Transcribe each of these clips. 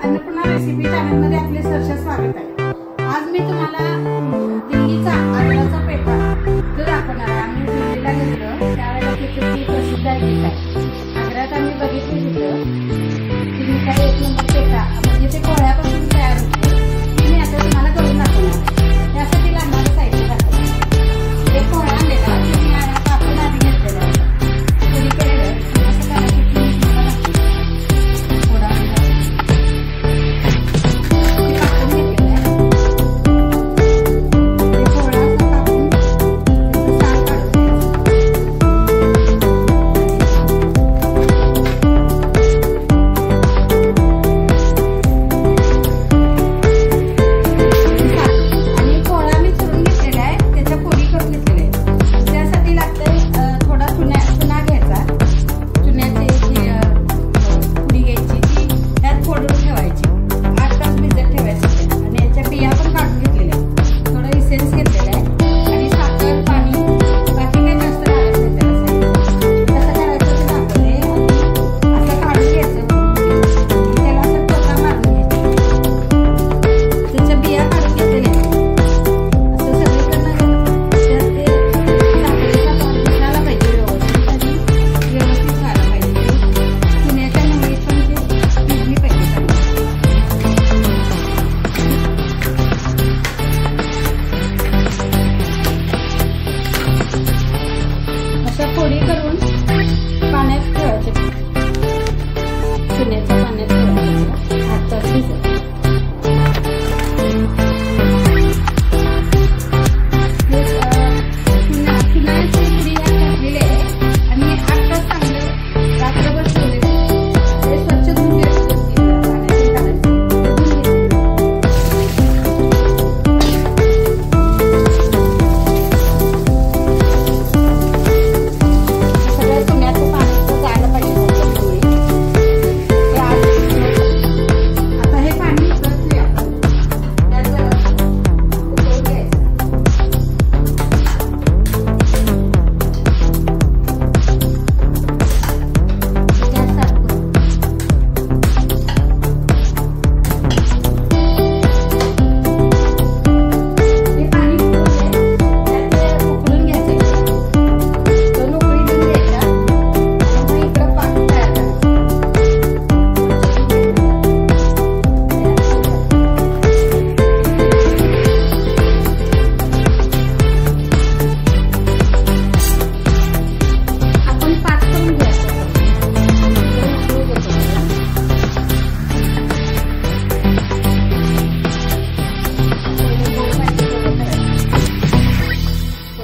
Annapurna recipe चॅनलमध्ये आपले सहर्ष स्वागत आहे। आज मी तुम्हाला दिल्लीचा आग्र्याचा पेठा जो दाखवणार आहे। आम्ही दिल्लीला गेलो त्यावेळेला तिथे प्रसिद्ध आहे। आग्र्यात आम्ही बघितले तिथं दिल्लीचा एक नंबर पेठा म्हणजे ते पोळ्यापासून तयार होते। मी आता तुम्हाला करून दाखवणार आहे। त्यासाठी लागणारे साहित्य दाखवणार। एक पोळा आणलेला मी आता आपण आधी घेतलेला आहे। पुरी केलेलं असं करायचं थोडा पोळी करून पाण्यात ठेवायचे। चुन्याच्या पाण्यात ठेवायचे 8 तास भिजत। चुन्याची पुडी टाकलेली आहे आणि 8 तास चांगलं रात्रभर ठेवलेले ते स्वच्छ धुवून घ्यायचे।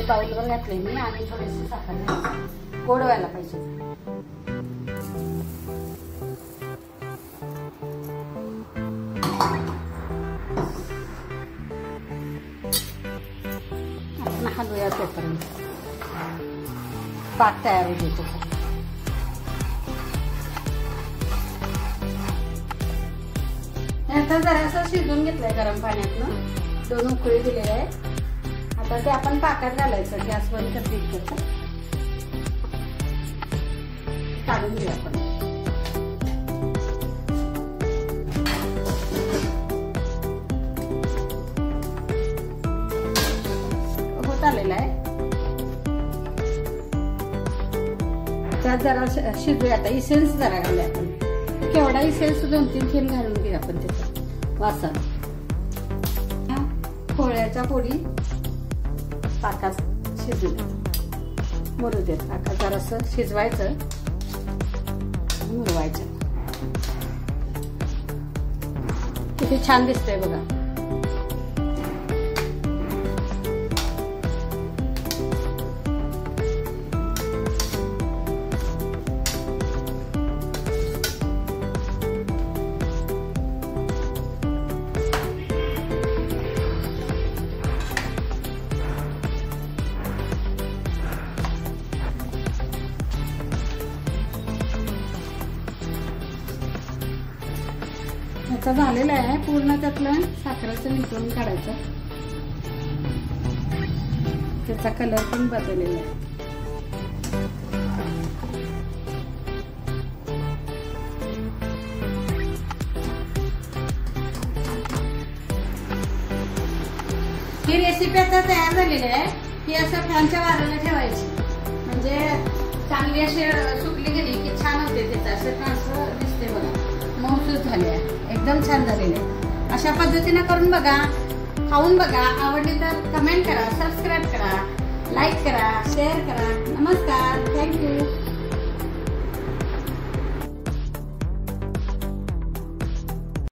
बाउलवर घातले मी आणि थोडीशी साखर गोड व्हायला पाहिजे। आपण हलवूया तोपर्यंत पाक तयार होतो। आता जरासं शिजवून घेतलंय गरम पाण्यातनं 2 उकळी दिलेले आहेत। आता ते आपण पाकात घालायचं। गॅस बंद करायचं काढून घेऊ आपण। होत आलेला आहे। त्यात जरा शिजूया। आता इसेन्स जरा घालूया आपण। केवढा इसेन्स 2-3 थेंब घालून घेऊ आपण त्याच्यात वासाला। पोळ्याच्या पोळी पाकात शिजून मुरू देत। पाकात जरासं शिजवायचं मुरवायचं। किती छान दिसतंय बघा। आता झालेला आहे पूर्ण। त्यातलं साखरेचं निचळून काढायचं। त्याचा कलर पण बदललेला आहे। ही रेसिपी आता तयार झालेली आहे. ही असं फॅनच्या वाऱ्याला ठेवायची, म्हणजे चांगली अशी सुकली गेली की छान होते. तिचं असं ट्रान्सफर दिसते बघा, मऊसूत झाली आहे, एकदम छान झालेली आहे. अशा पद्धतीने करून बघा, खाऊन बघा. आवडली तर कमेंट करा, सबस्क्राईब करा, लाईक करा, शेअर करा. नमस्कार.